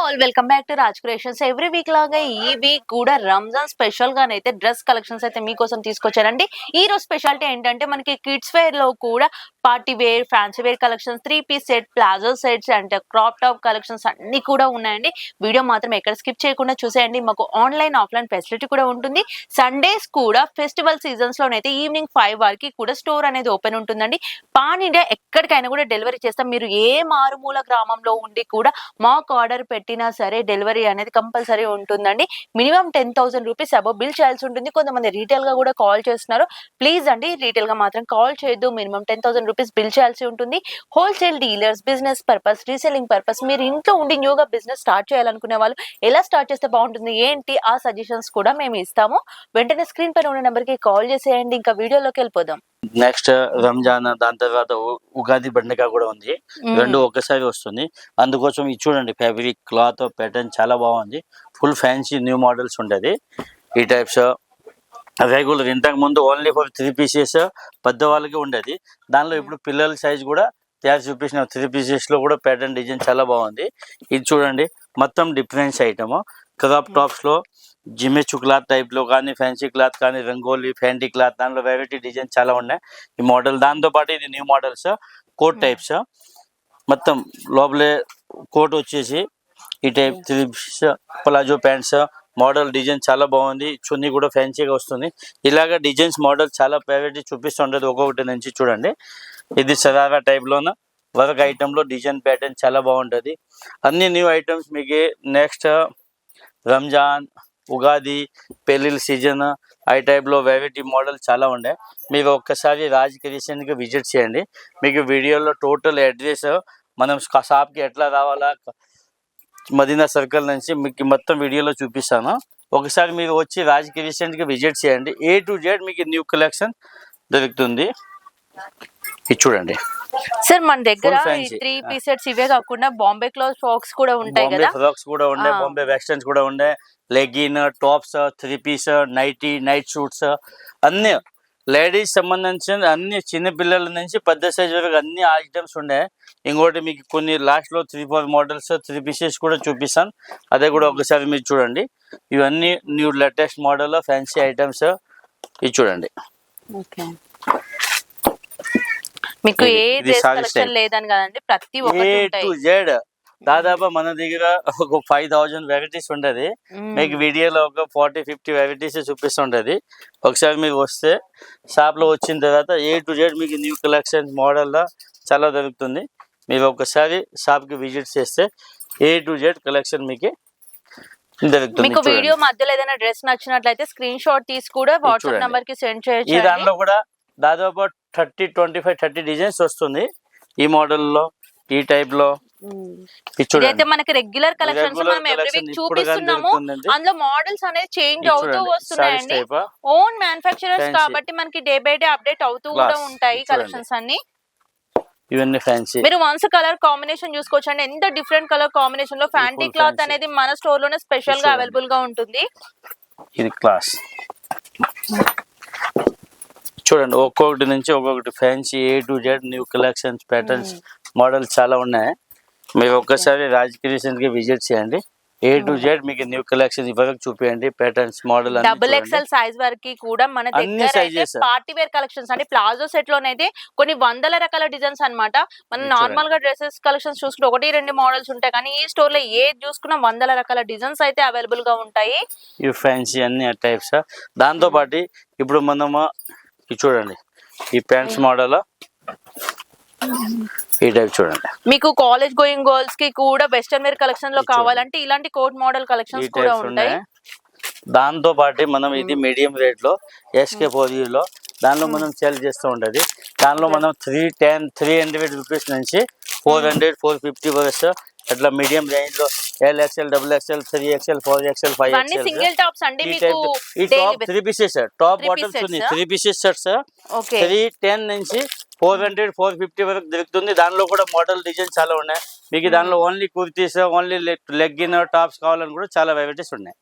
All welcome back to Raj creations. Every week లాగా ఈ week కూడా రంజాన్ స్పెషల్ గానైతే డ్రెస్ కలెక్షన్స్ అయితే మీకోసం తీసుకొచ్చారండి. ఈ రోజు స్పెషాలిటీ ఏంటంటే మనకి కిడ్స్ వేర్ లో కూడా party wear, fancy wear collections, 3 piece set, palazzo sets and crop top collections అన్ని కూడా ఉన్నాయండి. వీడియో మాత్రం ఎక్కడ స్కిప్ చేయకుండా చూసేయండి. మాకు ఆన్లైన్ ఆఫ్లైన్ ఫెసిలిటీ కూడా ఉంటుంది. సండేస్ కూడా ఫెస్టివల్ సీజన్స్ లోనైతే ఈవినింగ్ 5 వరకు కూడా స్టోర్ అనేది ఓపెన్ ఉంటుందండి. పాన్ ఇండియా ఎక్కడికైనా కూడా డెలివరీ చేస్తాం. మీరు ఏ మారుమూల గ్రామంలో ఉండి కూడా మాకు ఆర్డర్ పెట్టినా సరే డెలివరీ అనేది కంపల్సరీ ఉంటుందండి. మినిమం 10,000 రూపీస్ అబౌవ్ బిల్ చేయాల్సి ఉంటుంది. కొంతమంది రీటైల్ గా కూడా కాల్ చేస్తున్నారు. ప్లీజ్ అండి, రీటైల్ గా మాత్రం కాల్ చేయొద్దు. మినిమం 10,000 రూపీస్ బిల్ చేయాల్సి ఉంటుంది. Wholesale dealers, business purpose, reselling purpose, మీరు ఇంట్లో ఉండి న్యూగా బిజినెస్ స్టార్ట్ చేయాలనుకునే వాళ్ళు ఎలా స్టార్ట్ చేస్తే బాగుంటుంది ఏంటి ఆ సజెషన్స్ కూడా మేము ఇస్తాము. వెంటనే స్క్రీన్ పైన ఉన్న నెంబర్ కి కాల్ చేసేయండి. ఇంకా వీడియోలోకి వెళ్ళిపోదాం. నెక్స్ట్ రంజాన్, దాని తర్వాత ఉగాది పండుగ కూడా ఉంది. రెండు ఒక్కసారి వస్తుంది. అందుకోసం ఇది చూడండి, ఫ్యాబ్రిక్, క్లాత్, ప్యాటర్న్ చాలా బాగుంది. ఫుల్ ఫ్యాన్సీ న్యూ మోడల్స్ ఉంటుంది. ఈ టైప్స్ రెగ్యులర్ ఇంతకు ముందు ఓన్లీ ఫర్ 3 పీసెస్ పెద్దవాళ్ళకి ఉండేది. దానిలో ఇప్పుడు పిల్లల సైజ్ కూడా తయారు చూపించిన 3 పీసెస్ లో కూడా ప్యాటర్న్ డిజైన్ చాలా బాగుంది. ఇది చూడండి, మొత్తం డిఫరెన్స్ ఐటమ్. క్రాప్ టాప్స్ లో జిమ్మెచ్చు క్లాత్ టైప్ లో కానీ, ఫ్యాన్సీ క్లాత్ కానీ, రంగోలీ, ఫ్యాంటీ క్లాత్, దానిలో వెరైటీ డిజైన్ చాలా ఉన్నాయి ఈ మోడల్. దాంతో పాటు ఇది న్యూ మోడల్స్, కోట్ టైప్స్. మొత్తం లోపలే కోట్ వచ్చేసి ఈ type 3 piece palazzo pants. Model design చాలా బాగుంది. చున్నీ కూడా ఫ్యాన్సీగా వస్తుంది. ఇలాగ డిజైన్స్ మోడల్ చాలా వెరైటీ చూపిస్తుంటది ఒక్కొక్కటి నుంచి. చూడండి, ఇది సరారా టైప్ లోన వర్క్ ఐటమ్ లో డిజైన్ ప్యాటర్న్ చాలా బాగుంటది. అన్ని న్యూ ఐటమ్స్ మీకు నెక్స్ట్ రంజాన్, ఉగాది, పెళ్లిళ్ళ సీజన్ ఈ టైప్లో వెరైటీ మోడల్ చాలా ఉండే. మీరు ఒక్కసారి రాజ్ క్రియేషన్కి విజిట్ చేయండి. మీకు వీడియోలో టోటల్ అడ్రస్, మనం షాప్కి ఎట్లా రావాలా, మదీనా సర్కిల్ నుంచి మీకు మొత్తం వీడియోలో చూపిస్తాను. ఒకసారి మీరు వచ్చి రాజ్ క్రియేషన్కి విజిట్ చేయండి. A to Z మీకు న్యూ కలెక్షన్ దొరుకుతుంది. ఇది చూడండి సార్, మన దగ్గర 3 పీస్ సెట్స్ ఇవే కాకుండా బాంబే క్లాత్ ఫ్రాక్స్ కూడా ఉంటాయి కదా. ఫ్రాక్స్ కూడా ఉండే, బాంబే వెస్టర్న్స్ కూడా ఉండే, legging, tops, 3 piece, night suits, అన్ని లేడీస్ సంబంధించిన అన్ని, చిన్న పిల్లల నుంచి పెద్ద సైజ్ వరకు అన్ని ఐటమ్స్ ఉండే. ఇంకోటి మీకు కొన్ని లాస్ట్లో 3-4 మోడల్స్ 3 పీసెస్ కూడా చూపిస్తాను. అదే కూడా ఒకసారి మీరు చూడండి. ఇవన్నీ new latest model fancy items. ఇది చూడండి, మీకు ఏ డ్రెస్ కలెక్షన్ లేదని కదండి, ప్రతి ఒక్కటి A to Z దాదాపు మన దగ్గర ఒక 5,000 వెరైటీస్ ఉంటది. మీకు వీడియోలో ఒక 40-50 వెరైటీస్ చూపిస్తుంటది. ఒకసారి మీరు వస్తే షాప్ లో వచ్చిన తర్వాత A to Z మీకు న్యూ కలెక్షన్ మోడల్ చాలా దొరుకుతుంది. మీరు ఒకసారి షాప్ కి విజిట్ చేస్తే A to Z కలెక్షన్ మీకు దొరుకుతుంది. మీకు వీడియో మధ్యలో ఏదైనా డ్రెస్ నచ్చినట్లయితే స్క్రీన్ షాట్ తీసి కూడా వాట్సాప్ నంబర్ కి సెండ్ చేయొచ్చు. ఈ దాంట్లో కూడా దాదాపు 30 డిజైన్స్ వస్తుంది ఈ మోడల్లో, ఈ టైప్ లో. ఇదైతే మనకి రెగ్యులర్ కలెక్షన్స్ మనం ఎవ్రీ వీక్ చూపిస్తున్నాము. అందులో మోడల్స్ అనేది చేంజ్ అవుతూ వస్తున్నాయండి. ఓన్ మ్యానుఫ్యాక్చరర్స్ కాబట్టి మనకి డే బై డే అప్డేట్ అవుతూ కూడా ఉంటాయి కలెక్షన్స్ అన్ని. ఇవన్నీ ఫ్యాన్సీ. మీరు వన్స్ కలర్ కాంబినేషన్ చూసుకోవచ్చు అండి. ఎంత డిఫరెంట్ కలర్ కాంబినేషన్ లో ఫ్యాంటీ క్లాత్ అనేది మన స్టోర్ లోనే స్పెషల్ గా అవైలబుల్ గా ఉంటుంది. ఇది క్లాస్ చూడండి, ఒక్కొక్కటి నుంచి ఒక్కొక్కటి fancy A to Z new collections, patterns, models చాలా ఉన్నాయి. మీరు ఒక్కసారి రాజ్ క్రియేషన్ కి విజిట్ చేయండి. A to Z మీకు న్యూ కలెక్షన్ ఇవరకు చూపించండి. ప్యాటర్న్స్, మోడల్ XXL సైజ్ వరకు కూడా మన దగ్గర పార్టీ వేర్ కలెక్షన్స్ అంటే ప్లాజో సెట్ లోనైతే కొన్ని వందల రకాల డిజైన్స్ అన్నమాట. మనం నార్మల్ గా డ్రెస్సెస్ కలెక్షన్స్ చూసుకుంటే 1-2 మోడల్స్ ఉంటాయి, కానీ ఈ స్టోర్ లో ఏది చూసుకున్నా వందల రకాల డిజైన్స్ అయితే అవైలబుల్ గా ఉంటాయి. ఈ ఫ్యాన్సీ అన్ని టైప్స్. దాంతో పాటు ఇప్పుడు మనము చూడండి, ఈ ప్యాంట్స్ మోడల్ ఈ టైప్ చూడండి. మీకు కాలేజ్ గోయింగ్ గర్ల్స్ కి కూడా వెస్టర్న్ వేర్ కలెక్షన్ లో కావాలంటే ఇలాంటి కోట్ మోడల్ కలెక్షన్స్ కూడా ఉంటాయి. దాంతో పాటు మనం ఇది మీడియం రేట్ లో SK4U లో దానిలో మనం సేల్ చేస్తూ ఉంటది. దానిలో మనం 300 రూపీస్ నుంచి 400-450 వరకు అట్లా మీడియం రేంజ్ లో LXL, XXL, 3XL, 4XL, 5XL single tops అండి. మీకు ఈ టాప్ 3 పీసెస్ టాప్ బాటమ్స్ ఉంది. 3 పీసెస్ సెట్స్ 310 నుంచి 400-450 వరకు దొరుకుతుంది. దానిలో కూడా మోడల్ డిజైన్ చాలా ఉన్నాయి. మీకు దానిలో only kurtis, only legging tops కావాలని కూడా చాలా వెరైటీస్ ఉన్నాయి.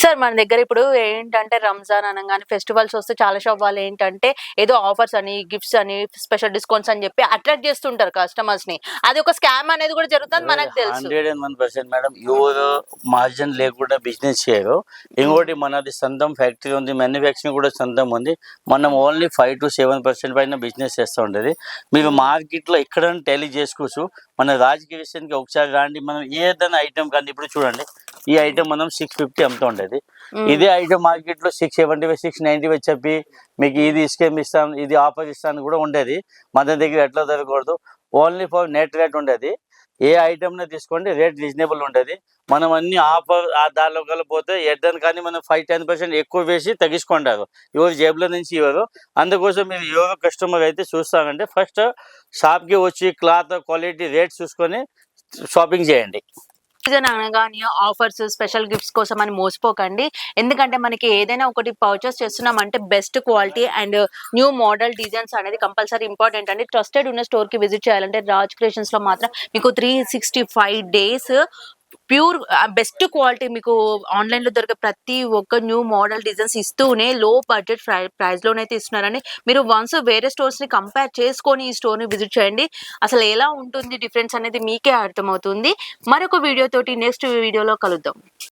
సార్ మన దగ్గర ఇప్పుడు ఏంటంటే రంజాన్ అనగానే ఫెస్టివల్స్ వస్తే చాలా షాప్ వాళ్ళు ఏంటంటే ఏదో ఆఫర్స్ అని గిఫ్ట్స్ అని స్పెషల్ డిస్కౌంట్స్ అని చెప్పి అట్రాక్ట్ చేస్తుంటారు కస్టమర్స్ ని. అది ఒక స్కామ్ అనేది కూడా జరుగుతుంది మనకు తెలుసు. 101% మేడం. ఎవరు మార్జిన్ లేకుండా బిజినెస్ చేయరు. ఇంకోటి మనది సొంతం ఫ్యాక్టరీ ఉంది, మ్యానుఫ్యాక్చరింగ్ కూడా సొంతం ఉంది. మనం ఓన్లీ 5 to 7% పైన బిజినెస్ చేస్తూ ఉంటుంది. మీరు మార్కెట్లో ఎక్కడైనా టాలీ చేసుకోవచ్చు. మన రాజకీయ విషయానికి ఒకసారి రాండి, మనం ఏదైనా ఐటమ్ కానీ ఇప్పుడు చూడండి, ఈ ఐటమ్ మనం 650 అమ్ముతూ ఉండేది. ఇదే ఐటమ్ మార్కెట్లో 675, 695 చెప్పి మీకు ఇది స్కీమ్ ఇస్తాను, ఇది ఆఫర్ ఇస్తాను కూడా ఉండేది. మన దగ్గర ఎట్లా దొరకకూడదు, ఓన్లీ ఫర్ నెట్ రేట్ ఉండేది. ఏ ఐటమ్నే తీసుకోండి, రేట్ రీజనబుల్ ఉంటుంది. మనం అన్ని ఆఫర్ దానిలో పోతే ఎడ్దని కానీ మనం 5-10% ఎక్కువ వేసి తగ్గించుకుంటారు. ఎవరు జేబులో నుంచి ఇవ్వరు. అందుకోసం మీరు ఎవరో కస్టమర్ అయితే చూస్తారంటే ఫస్ట్ షాప్కి వచ్చి క్లాత్ క్వాలిటీ రేట్ చూసుకొని షాపింగ్ చేయండి. సీజన్ అనగానే ఆఫర్స్ స్పెషల్ గిఫ్ట్స్ కోసం అని మోసపోకండి. ఎందుకంటే మనకి ఏదైనా ఒకటి పర్చేస్ చేస్తున్నామంటే best quality and new model designs అనేది కంపల్సరీ ఇంపార్టెంట్ అండి. ట్రస్టెడ్ ఉన్న స్టోర్ కి విజిట్ చేయాలంటే రాజ్ క్రియేషన్స్ లో మాత్రం మీకు 365 days ప్యూర్ బెస్ట్ క్వాలిటీ మీకు ఆన్లైన్ లో దొరికే ప్రతి ఒక్క న్యూ మోడల్ డిజైన్స్ ఇస్తూనే లో బడ్జెట్ ప్రైస్ లోనైతే ఇస్తున్నారని మీరు వన్స్ వేరే స్టోర్స్ ని కంపేర్ చేసుకొని ఈ స్టోర్ ని విజిట్ చేయండి. అసలు ఎలా ఉంటుంది డిఫరెన్స్ అనేది మీకే అర్థమవుతుంది. మరొక వీడియో తోటి నెక్స్ట్ వీడియోలో కలుద్దాం.